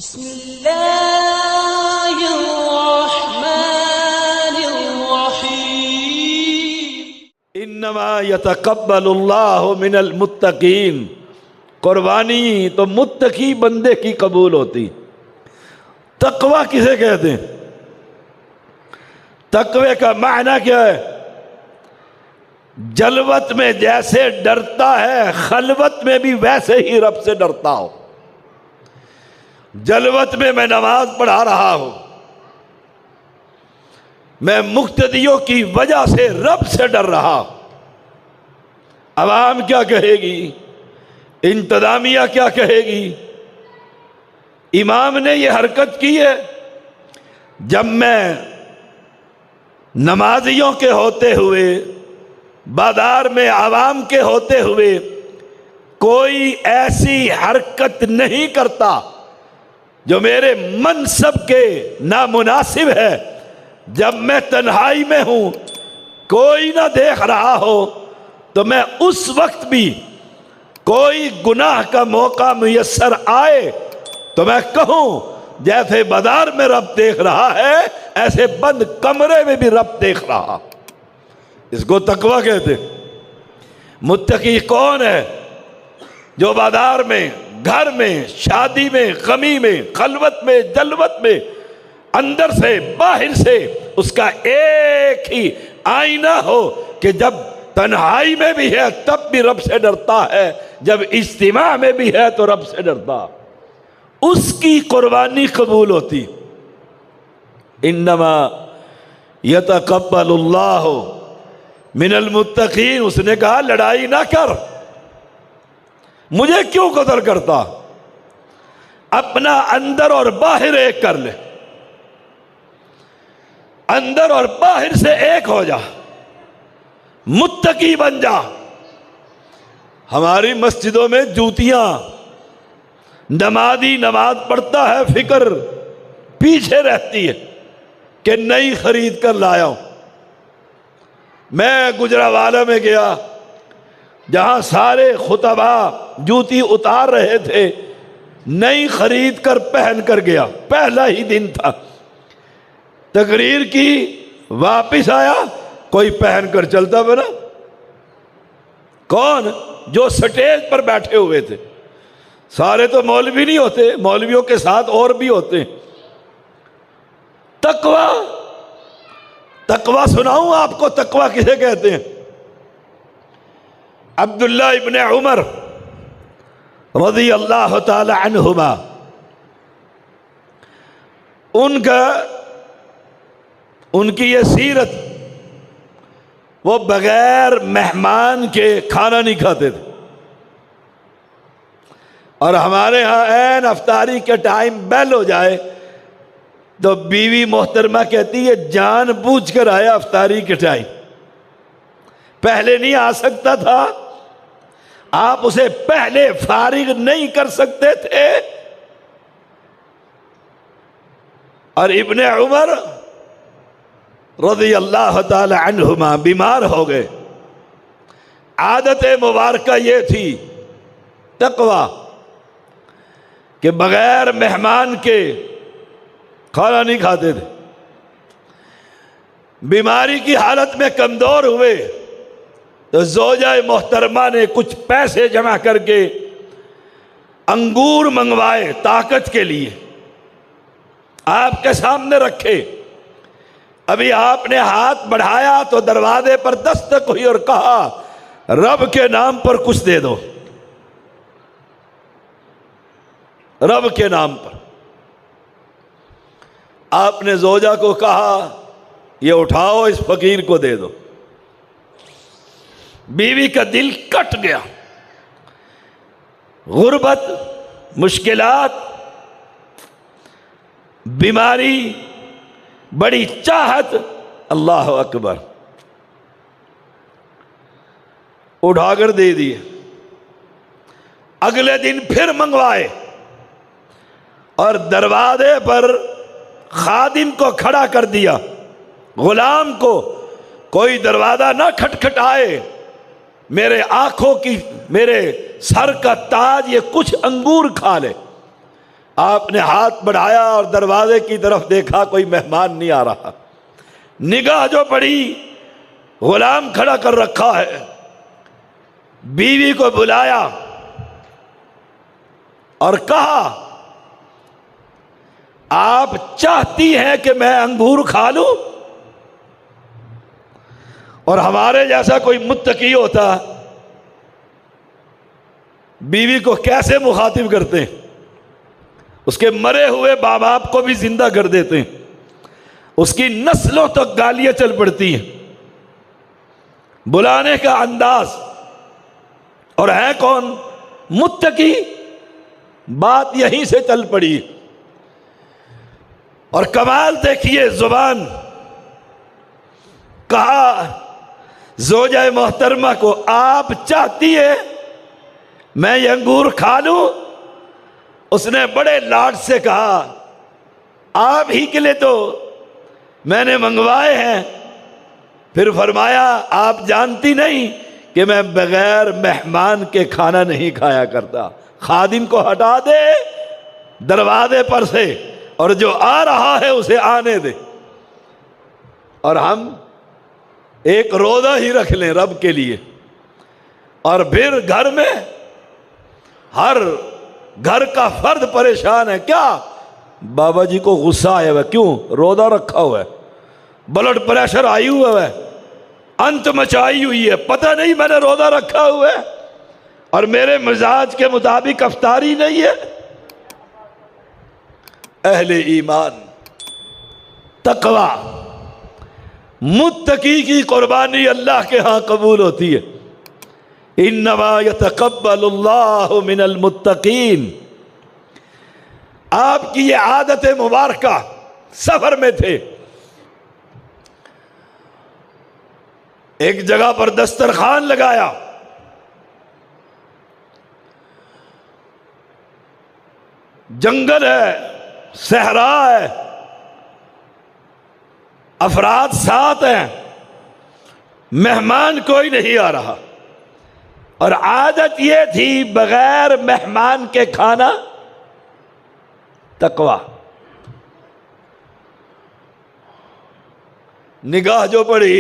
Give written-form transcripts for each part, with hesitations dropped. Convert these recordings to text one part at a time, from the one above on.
بسم اللہ الرحمن الرحیم انما یتقبل اللہ من المتقین، قربانی تو متقی بندے کی قبول ہوتی۔ تقوی کسے کہتے ہیں؟ تقوی کا معنی کیا ہے؟ جلوت میں جیسے ڈرتا ہے خلوت میں بھی ویسے ہی رب سے ڈرتا ہو۔ جلوت میں میں نماز پڑھا رہا ہوں، میں مقتدیوں کی وجہ سے رب سے ڈر رہا ہوں۔ عوام کیا کہے گی؟ انتظامیہ کیا کہے گی؟ امام نے یہ حرکت کی ہے۔ جب میں نمازیوں کے ہوتے ہوئے، بازار میں عوام کے ہوتے ہوئے کوئی ایسی حرکت نہیں کرتا جو میرے منصب کے نامناسب ہے، جب میں تنہائی میں ہوں کوئی نہ دیکھ رہا ہو، تو میں اس وقت بھی کوئی گناہ کا موقع میسر آئے تو میں کہوں جیسے بازار میں رب دیکھ رہا ہے ایسے بند کمرے میں بھی رب دیکھ رہا۔ اس کو تقوی کہتے ہیں۔ متقی کون ہے؟ جو بازار میں، گھر میں، شادی میں، غمی میں، خلوت میں، جلوت میں، اندر سے باہر سے اس کا ایک ہی آئینہ ہو کہ جب تنہائی میں بھی ہے تب بھی رب سے ڈرتا ہے، جب اجتماع میں بھی ہے تو رب سے ڈرتا، اس کی قربانی قبول ہوتی۔ انما یتقبل اللہ من المتقین، اس نے کہا لڑائی نہ کر، مجھے کیوں قتل کرتا؟ اپنا اندر اور باہر ایک کر لے، اندر اور باہر سے ایک ہو جا، متقی بن جا۔ ہماری مسجدوں میں جوتیاں، نمازی نماز پڑھتا ہے فکر پیچھے رہتی ہے کہ نئی خرید کر لایا ہوں۔ میں گجرانوالہ میں گیا جہاں سارے خطبہ جوتی اتار رہے تھے، نئی خرید کر پہن کر گیا، پہلا ہی دن تھا، تقریر کی، واپس آیا، کوئی پہن کر چلتا بنا؟ کون؟ جو سٹیج پر بیٹھے ہوئے تھے۔ سارے تو مولوی نہیں ہوتے، مولویوں کے ساتھ اور بھی ہوتے ہیں۔ تقوی سناؤں آپ کو تقوی کسے کہتے ہیں؟ عبداللہ ابن عمر رضی اللہ تعالی عنہما، ان کی یہ سیرت، وہ بغیر مہمان کے کھانا نہیں کھاتے تھے، اور ہمارے ہاں عین افطاری کے ٹائم بیل ہو جائے تو بیوی محترمہ کہتی ہے جان بوجھ کر آیا افطاری کے ٹائم، پہلے نہیں آ سکتا تھا؟ آپ اسے پہلے فارغ نہیں کر سکتے تھے؟ اور ابن عمر رضی اللہ تعالی عنہما بیمار ہو گئے۔ عادت مبارکہ یہ تھی تقوی کہ بغیر مہمان کے کھانا نہیں کھاتے تھے۔ بیماری کی حالت میں کمزور ہوئے تو زوجہ محترمہ نے کچھ پیسے جمع کر کے انگور منگوائے طاقت کے لیے، آپ کے سامنے رکھے۔ ابھی آپ نے ہاتھ بڑھایا تو دروازے پر دستک ہوئی اور کہا رب کے نام پر کچھ دے دو، رب کے نام پر۔ آپ نے زوجہ کو کہا یہ اٹھاؤ، اس فقیر کو دے دو۔ بیوی کا دل کٹ گیا، غربت، مشکلات، بیماری، بڑی چاہت، اللہ اکبر، اٹھا کر دے دیے۔ اگلے دن پھر منگوائے اور دروازے پر خادم کو کھڑا کر دیا، غلام کو، کوئی دروازہ نہ کھٹکھٹائے، میرے آنکھوں کی، میرے سر کا تاج، یہ کچھ انگور کھا لے۔ آپ نے ہاتھ بڑھایا اور دروازے کی طرف دیکھا، کوئی مہمان نہیں آ رہا۔ نگاہ جو پڑی، غلام کھڑا کر رکھا ہے۔ بیوی کو بلایا اور کہا آپ چاہتی ہیں کہ میں انگور کھا لوں؟ اور ہمارے جیسا کوئی متقی ہوتا بیوی کو کیسے مخاطب کرتے ہیں؟ اس کے مرے ہوئے باپ باپ کو بھی زندہ کر دیتے ہیں، اس کی نسلوں تک گالیاں چل پڑتی ہیں۔ بلانے کا انداز، اور ہے کون؟ متقی۔ بات یہیں سے چل پڑی، اور کمال دیکھیے زبان۔ کہا زوجہ محترمہ کو آپ چاہتی ہے میں یہ انگور کھا لوں؟ اس نے بڑے لاڈ سے کہا آپ ہی کے لیے تو میں نے منگوائے ہیں۔ پھر فرمایا آپ جانتی نہیں کہ میں بغیر مہمان کے کھانا نہیں کھایا کرتا۔ خادم کو ہٹا دے دروازے پر سے، اور جو آ رہا ہے اسے آنے دے، اور ہم ایک روزہ ہی رکھ لیں رب کے لیے۔ اور پھر گھر میں ہر گھر کا فرد پریشان ہے، کیا بابا جی کو غصہ آیا ہوا ہے، کیوں؟ روزہ رکھا ہوا ہے، بلڈ پریشر آئی ہوا ہے، انت مچائی ہوئی ہے، پتہ نہیں میں نے روزہ رکھا ہوا ہے اور میرے مزاج کے مطابق افطاری نہیں ہے۔ اہل ایمان، تقوی، متقی کی قربانی اللہ کے ہاں قبول ہوتی ہے۔ انما یتقبل اللہ من المتقین۔ آپ کی یہ عادت مبارکہ، سفر میں تھے، ایک جگہ پر دسترخوان لگایا، جنگل ہے، صحرا ہے، افراد ساتھ ہیں، مہمان کوئی نہیں آ رہا، اور عادت یہ تھی بغیر مہمان کے کھانا۔ تقوی، نگاہ جو پڑی،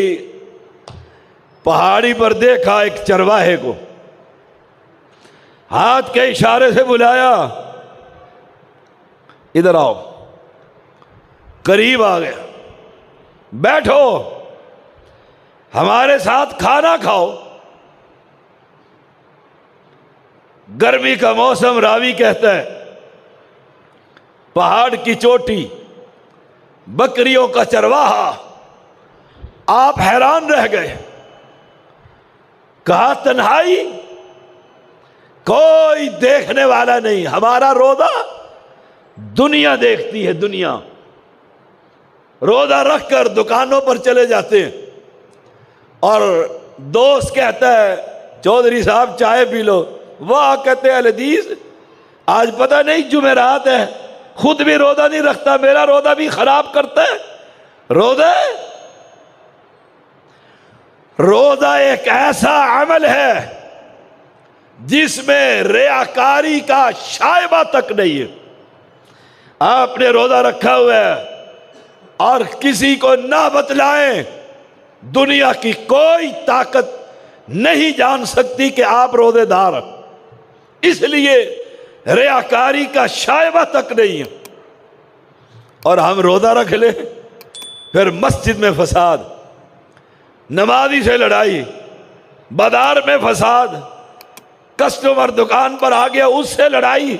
پہاڑی پر دیکھا ایک چرواہے کو، ہاتھ کے اشارے سے بلایا ادھر آؤ، قریب آ گیا، بیٹھو ہمارے ساتھ کھانا کھاؤ۔ گرمی کا موسم، راوی کہتا ہے پہاڑ کی چوٹی، بکریوں کا چرواہا، آپ حیران رہ گئے۔ کہا تنہائی، کوئی دیکھنے والا نہیں، ہمارا روزہ دنیا دیکھتی ہے، دنیا۔ روزہ رکھ کر دکانوں پر چلے جاتے ہیں، اور دوست کہتا ہے چودھری صاحب چائے پی لو، واہ کہتے ہیں الحدیث آج پتہ نہیں جمعرات ہے، خود بھی روزہ نہیں رکھتا، میرا روزہ بھی خراب کرتا ہے۔ روزہ ایک ایسا عمل ہے جس میں ریاکاری کا شائبہ تک نہیں ہے۔ آپ نے روزہ رکھا ہوا ہے اور کسی کو نہ بتلائیں، دنیا کی کوئی طاقت نہیں جان سکتی کہ آپ روزے دار ہیں، اس لیے ریاکاری کا شائبہ تک نہیں ہے۔ اور ہم روزہ رکھ لیں، پھر مسجد میں فساد، نمازی سے لڑائی، بازار میں فساد، کسٹمر دکان پر آ گیا اس سے لڑائی،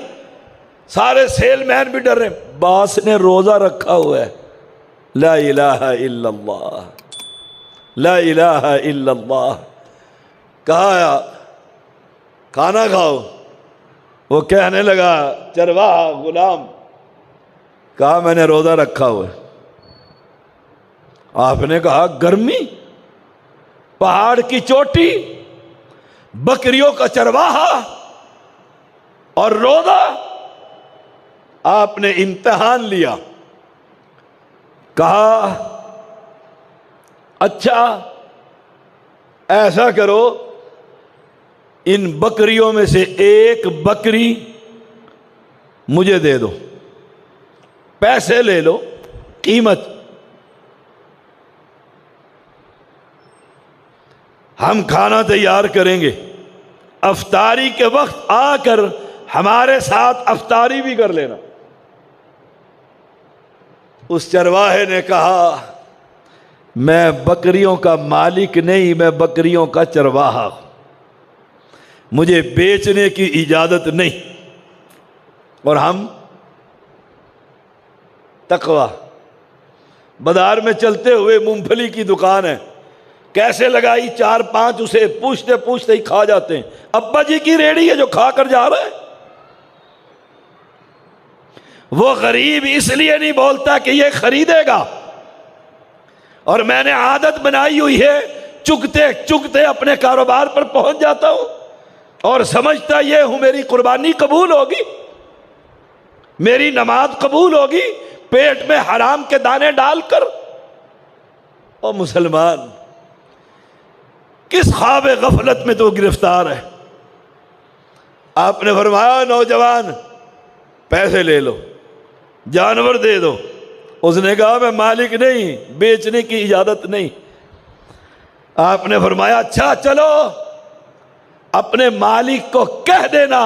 سارے سیل مین بھی ڈر رہے ہیں، باس نے روزہ رکھا ہوا ہے۔ لا الہ الا اللہ، لا الہ الا اللہ۔ کہا کھانا کھاؤ، وہ کہنے لگا چرواہا غلام، کہا میں نے روزہ رکھا ہوا ہے۔ آپ نے کہا گرمی، پہاڑ کی چوٹی، بکریوں کا چرواہا اور روزہ۔ آپ نے امتحان لیا، کہا اچھا ایسا کرو، ان بکریوں میں سے ایک بکری مجھے دے دو، پیسے لے لو، قیمت۔ ہم کھانا تیار کریں گے، افطاری کے وقت آ کر ہمارے ساتھ افطاری بھی کر لینا۔ اس چرواہے نے کہا میں بکریوں کا مالک نہیں، میں بکریوں کا چرواہا ہوں، مجھے بیچنے کی اجازت نہیں۔ اور ہم تقویٰ، بازار میں چلتے ہوئے مونگ پھلی کی دکان ہے، کیسے لگائی 4-5 اسے پوچھتے پوچھتے ہی کھا جاتے ہیں۔ ابا جی کی ریڑھی ہے جو کھا کر جا رہا ہے۔ وہ غریب اس لیے نہیں بولتا کہ یہ خریدے گا، اور میں نے عادت بنائی ہوئی ہے چگتے چگتے اپنے کاروبار پر پہنچ جاتا ہوں اور سمجھتا یہ ہوں میری قربانی قبول ہوگی، میری نماز قبول ہوگی پیٹ میں حرام کے دانے ڈال کر۔ او مسلمان، کس خواب غفلت میں تو گرفتار ہے؟ آپ نے فرمایا نوجوان پیسے لے لو، جانور دے دو۔ اس نے کہا میں مالک نہیں، بیچنے کی اجازت نہیں۔ آپ نے فرمایا اچھا چلو، اپنے مالک کو کہہ دینا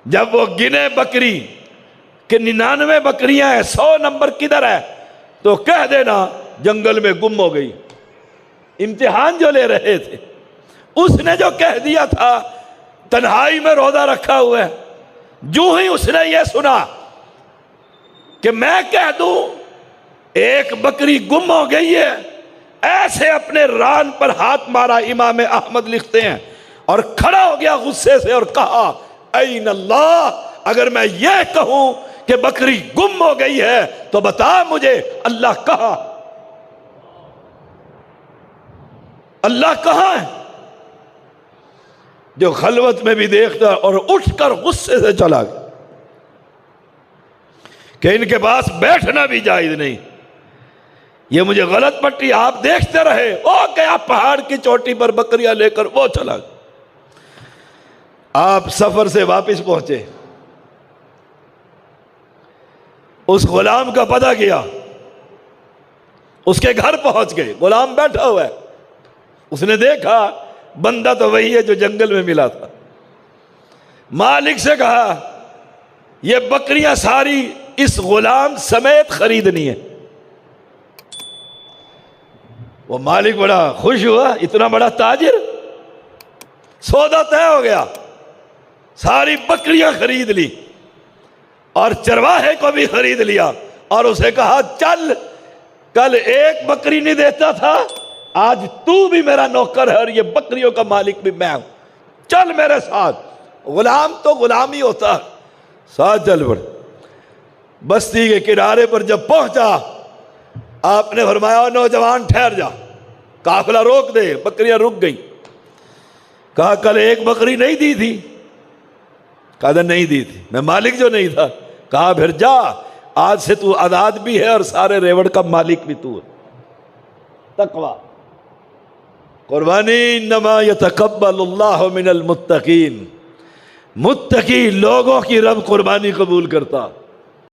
جب وہ گنے بکری کہ 99 بکریاں ہیں، 100 نمبر کدھر ہے، تو کہہ دینا جنگل میں گم ہو گئی۔ امتحان جو لے رہے تھے، اس نے جو کہہ دیا تھا تنہائی میں روزہ رکھا ہوا ہے، جو ہی اس نے یہ سنا کہ میں کہہ دوں ایک بکری گم ہو گئی ہے، ایسے اپنے ران پر ہاتھ مارا، امام احمد لکھتے ہیں، اور کھڑا ہو گیا غصے سے اور کہا این اللہ، اگر میں یہ کہوں کہ بکری گم ہو گئی ہے تو بتا مجھے اللہ کہاں، اللہ کہاں ہے؟ جو خلوت میں بھی دیکھتا اور اٹھ کر غصے سے چلا گیا کہ ان کے پاس بیٹھنا بھی جائز نہیں، یہ مجھے غلط پٹی۔ آپ دیکھتے رہے، وہ گیا پہاڑ کی چوٹی پر بکریاں لے کر وہ چلا گیا۔ آپ سفر سے واپس پہنچے، اس غلام کا پتہ کیا، اس کے گھر پہنچ گئے، غلام بیٹھا ہوا ہے۔ اس نے دیکھا بندہ تو وہی ہے جو جنگل میں ملا تھا۔ مالک سے کہا یہ بکریاں ساری اس غلام سمیت خریدنی ہے۔ وہ مالک بڑا خوش ہوا، اتنا بڑا تاجر، سودا طے ہو گیا، ساری بکریاں خرید لی اور چرواہے کو بھی خرید لیا، اور اسے کہا چل، کل ایک بکری نہیں دیتا تھا، آج تو بھی میرا نوکر ہے اور یہ بکریوں کا مالک بھی میں ہوں، چل میرے ساتھ۔ غلام تو غلام ہی ہوتا، ساتھ چل پڑ۔ بستی کے کنارے پر جب پہنچا، آپ نے فرمایا نوجوان ٹھہر جا، قافلہ روک دے۔ بکریاں رک گئی۔ کہا کل ایک بکری نہیں دی تھی؟ کہا نہیں دی تھی، میں مالک جو نہیں تھا۔ کہا پھر جا، آج سے تو آزاد بھی ہے اور سارے ریوڑ کا مالک بھی تو ہے۔ تقوی، قربانی، انما یتقبل اللہ من المتقین، متقی لوگوں کی رب قربانی قبول کرتا۔